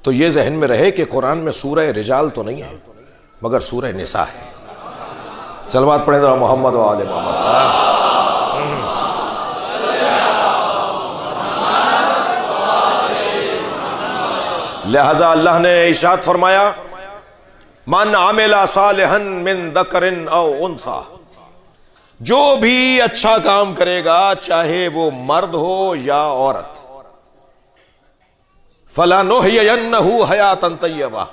تو یہ ذہن میں رہے کہ قرآن میں سورہ رجال تو نہیں ہے مگر سورہ نساء ہے۔ صلوات پڑھیں ذرا محمد و آل محمد۔ لہذا اللہ نے ارشاد فرمایا من عمل صالحا من ذکر او انثی، جو بھی اچھا کام کرے گا چاہے وہ مرد ہو یا عورت، فلنحیینہ حیاتا طیبہ،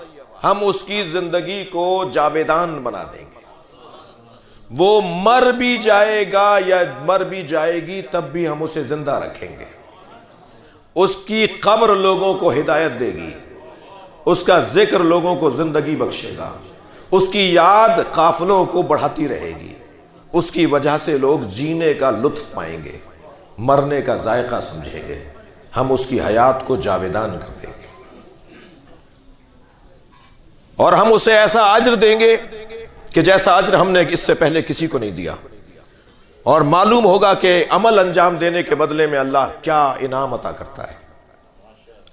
ہم اس کی زندگی کو جاویدان بنا دیں گے۔ وہ مر بھی جائے گا یا مر بھی جائے گی تب بھی ہم اسے زندہ رکھیں گے۔ اس کی قبر لوگوں کو ہدایت دے گی، اس کا ذکر لوگوں کو زندگی بخشے گا، اس کی یاد قافلوں کو بڑھاتی رہے گی، اس کی وجہ سے لوگ جینے کا لطف پائیں گے، مرنے کا ذائقہ سمجھیں گے، ہم اس کی حیات کو جاویدان کر دیں گے، اور ہم اسے ایسا اجر دیں گے کہ جیسا اجر ہم نے اس سے پہلے کسی کو نہیں دیا، اور معلوم ہوگا کہ عمل انجام دینے کے بدلے میں اللہ کیا انعام عطا کرتا ہے۔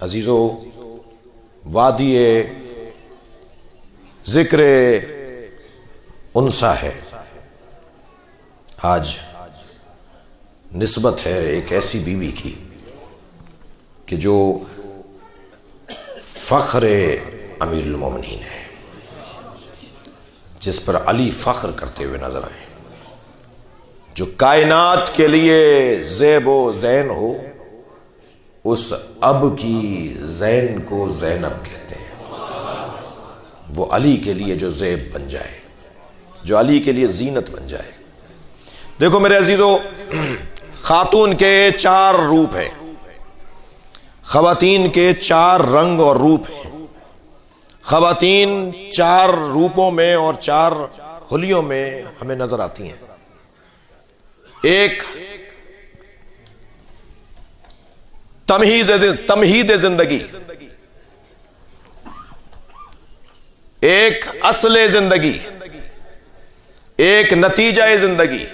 عزیزو، وادی ذکر انسا ہے، آج نسبت ہے ایک ایسی بیوی کی کہ جو فخر امیر المومنین ہے، جس پر علی فخر کرتے ہوئے نظر آئے، جو کائنات کے لیے زیب و زین ہو، اس اب کی زین کو زینب کہتے ہیں، وہ علی کے لیے جو زیب بن جائے، جو علی کے لیے زینت بن جائے۔ دیکھو میرے عزیزو، خاتون کے 4 روپ ہیں، خواتین کے 4 رنگ اور روپ ہیں۔ خواتین 4 روپوں میں اور 4 حلیوں میں ہمیں نظر آتی ہیں۔ ایک تمہید زندگی، ایک اصل زندگی، ایک نتیجہ زندگی،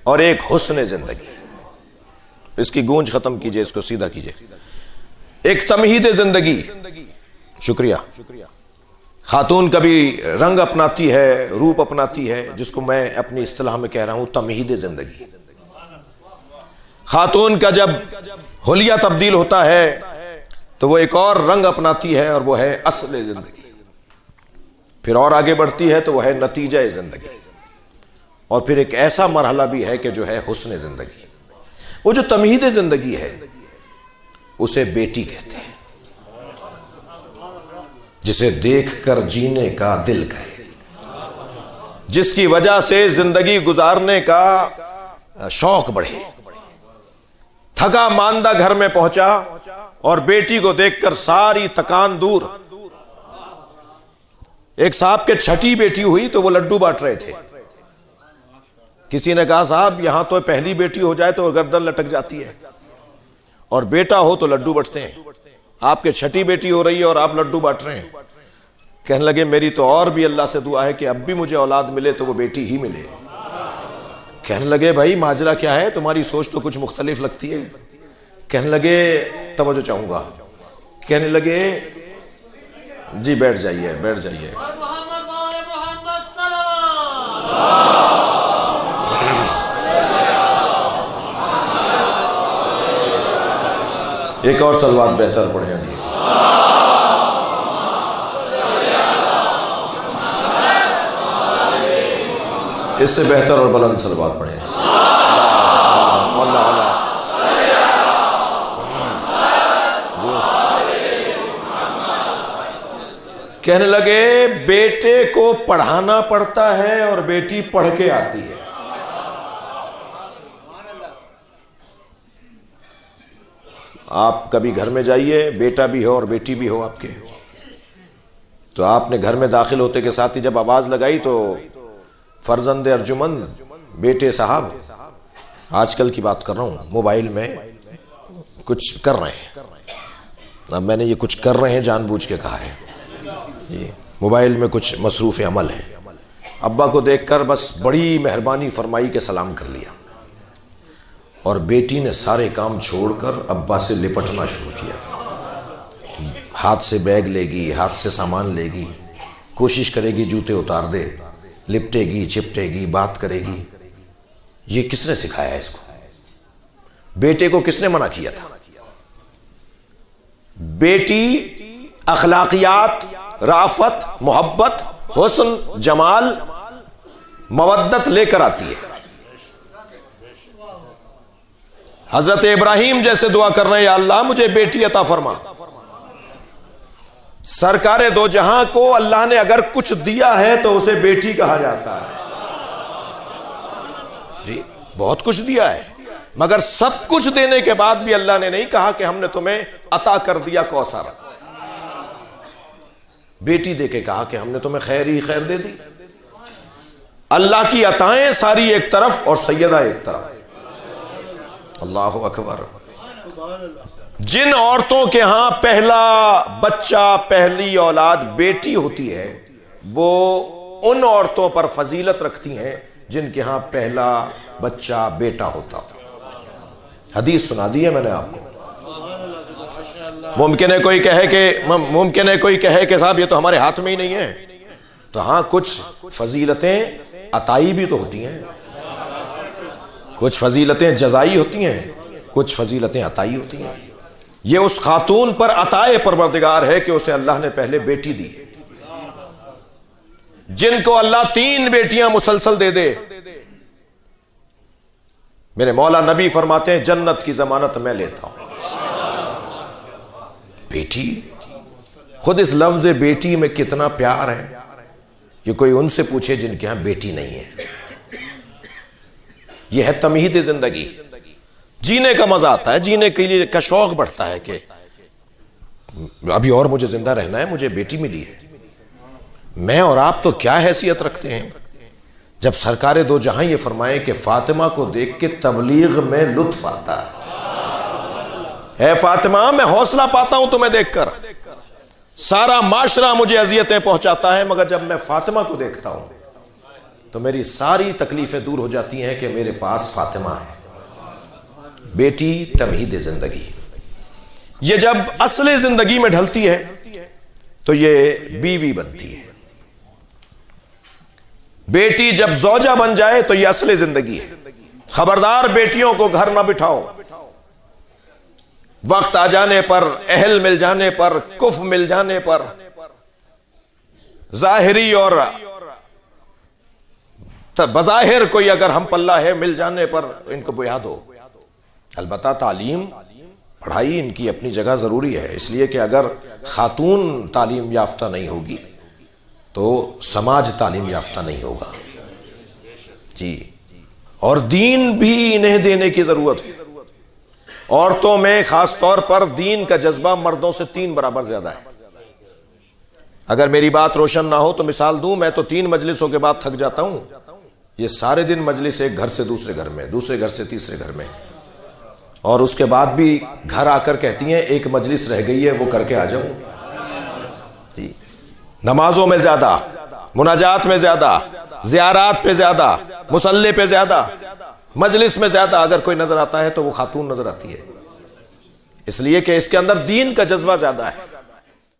اور ایک حسن زندگی۔ اس کی گونج ختم کیجئے، اس کو سیدھا کیجئے۔ ایک تمہید زندگی، شکریہ۔ خاتون کبھی رنگ اپناتی ہے، روپ اپناتی ہے، جس کو میں اپنی اصطلاح میں کہہ رہا ہوں تمہید زندگی۔ خاتون کا جب حلیہ تبدیل ہوتا ہے تو وہ ایک اور رنگ اپناتی ہے، اور وہ ہے اصل زندگی۔ پھر اور آگے بڑھتی ہے تو وہ ہے نتیجہ زندگی، اور پھر ایک ایسا مرحلہ بھی ہے کہ جو ہے حسن زندگی۔ وہ جو تمہید زندگی ہے اسے بیٹی کہتے ہیں، جسے دیکھ کر جینے کا دل کرے، جس کی وجہ سے زندگی گزارنے کا شوق بڑھے۔ تھکا ماندہ گھر میں پہنچا اور بیٹی کو دیکھ کر ساری تکان دور۔ ایک صاحب کے چھٹی بیٹی ہوئی تو وہ لڈو بانٹ رہے تھے۔ کسی نے کہا صاحب یہاں تو پہلی بیٹی ہو جائے تو گردن لٹک جاتی ہے، اور بیٹا ہو تو لڈو بانٹتے ہیں، آپ کے چھٹی بیٹی ہو رہی ہے اور آپ لڈو بانٹ رہے ہیں۔ کہنے لگے میری تو اور بھی اللہ سے دعا ہے کہ اب بھی مجھے اولاد ملے تو وہ بیٹی ہی ملے۔ کہنے لگے بھائی ماجرا کیا ہے، تمہاری سوچ تو کچھ مختلف لگتی ہے۔ کہنے لگے توجہ چاہوں گا، کہنے لگے جی بیٹھ جائیے بیٹھ جائیے۔ ایک اور صلوات بہتر پڑھیں جی۔ اس سے بہتر اور بلند صلوات پڑھیں۔ کہنے لگے بیٹے کو پڑھانا پڑتا ہے اور بیٹی پڑھ کے آتی ہے۔ آپ کبھی گھر میں جائیے، بیٹا بھی ہو اور بیٹی بھی ہو آپ کے، تو آپ نے گھر میں داخل ہوتے کے ساتھ ہی جب آواز لگائی تو فرزند ارجمند بیٹے صاحب، آج کل کی بات کر رہا ہوں، موبائل میں کچھ کر رہے ہیں۔ اب میں نے یہ کچھ کر رہے ہیں جان بوجھ کے کہا ہے، یہ موبائل میں کچھ مصروف عمل ہے۔ ابا کو دیکھ کر بس بڑی مہربانی فرمائی کے سلام کر لیا، اور بیٹی نے سارے کام چھوڑ کر ابا سے لپٹنا شروع کیا۔ ہاتھ سے بیگ لے گی، ہاتھ سے سامان لے گی، کوشش کرے گی جوتے اتار دے، لپٹے گی، چپٹے گی، بات کرے گی۔ یہ کس نے سکھایا ہے اس کو؟ بیٹے کو کس نے منع کیا تھا؟ بیٹی اخلاقیات، رافت، محبت، حسن، جمال، مودت لے کر آتی ہے۔ حضرت ابراہیم جیسے دعا کر رہے ہیں، یا اللہ مجھے بیٹی عطا فرما۔ سرکار دو جہاں کو اللہ نے اگر کچھ دیا ہے تو اسے بیٹی کہا جاتا ہے۔ جی بہت کچھ دیا ہے، مگر سب کچھ دینے کے بعد بھی اللہ نے نہیں کہا کہ ہم نے تمہیں عطا کر دیا کوثر۔ بیٹی دے کے کہا کہ ہم نے تمہیں خیر ہی خیر دے دی۔ اللہ کی عطائیں ساری ایک طرف اور سیدہ ایک طرف۔ اللہ اکبر۔ جن عورتوں کے ہاں پہلا بچہ، پہلی اولاد بیٹی ہوتی ہے، وہ ان عورتوں پر فضیلت رکھتی ہیں جن کے ہاں پہلا بچہ بیٹا ہوتا۔ حدیث سنا دی ہے میں نے آپ کو۔ ممکن ہے کوئی کہے کہ صاحب یہ تو ہمارے ہاتھ میں ہی نہیں ہے، تو ہاں کچھ فضیلتیں عطائی بھی تو ہوتی ہیں، کچھ فضیلتیں جزائی ہوتی ہیں، کچھ فضیلتیں عطائی ہوتی ہیں۔ یہ اس خاتون پر عطائے پروردگار ہے کہ اسے اللہ نے پہلے بیٹی دی ہے۔ جن کو اللہ 3 بیٹیاں مسلسل دے دے، میرے مولا نبی فرماتے ہیں جنت کی ضمانت میں لیتا ہوں۔ بیٹی، خود اس لفظ بیٹی میں کتنا پیار ہے کہ کوئی ان سے پوچھے جن کے ہاں بیٹی نہیں ہے۔ یہ ہے تمہید زندگی۔ جینے کا مزہ آتا ہے، جینے کے لیے کا شوق بڑھتا ہے کہ ابھی اور مجھے زندہ رہنا ہے، مجھے بیٹی ملی ہے۔ میں اور آپ تو کیا حیثیت رکھتے ہیں جب سرکار دو جہاں یہ فرمائیں کہ فاطمہ کو دیکھ کے تبلیغ میں لطف آتا ہے۔ اے فاطمہ، میں حوصلہ پاتا ہوں تمہیں دیکھ کر، سارا معاشرہ مجھے اذیتیں پہنچاتا ہے، مگر جب میں فاطمہ کو دیکھتا ہوں تو میری ساری تکلیفیں دور ہو جاتی ہیں کہ میرے پاس فاطمہ ہے۔ بیٹی تمہید زندگی۔ یہ جب اصل زندگی میں ڈھلتی ہے تو یہ بیوی بنتی ہے۔ بیٹی جب زوجہ بن جائے تو یہ اصل زندگی ہے۔ خبردار بیٹیوں کو گھر نہ بٹھاؤ۔ وقت آ جانے پر، اہل مل جانے پر، کف مل جانے پر، ظاہری اور بظاہر کوئی اگر ہم پلہ ہے مل جانے پر ان کو بیا دو۔ البتہ تعلیم، پڑھائی ان کی اپنی جگہ ضروری ہے، اس لیے کہ اگر خاتون تعلیم یافتہ نہیں ہوگی تو سماج تعلیم یافتہ نہیں ہوگا۔ جی، اور دین بھی انہیں دینے کی ضرورت ہے۔ عورتوں میں خاص طور پر دین کا جذبہ مردوں سے 3 برابر زیادہ ہے۔ اگر میری بات روشن نہ ہو تو مثال دوں، میں تو 3 مجلسوں کے بعد تھک جاتا ہوں۔ یہ سارے دن مجلس ایک گھر سے دوسرے گھر میں، دوسرے گھر سے تیسرے گھر میں، اور اس کے بعد بھی گھر آ کر کہتی ہیں ایک مجلس رہ گئی ہے وہ کر کے آ جاؤں۔ جی، نمازوں میں زیادہ، مناجات میں زیادہ، زیارات پہ زیادہ، مصلی پہ زیادہ، مجلس میں زیادہ اگر کوئی نظر آتا ہے تو وہ خاتون نظر آتی ہے، اس لیے کہ اس کے اندر دین کا جذبہ زیادہ ہے۔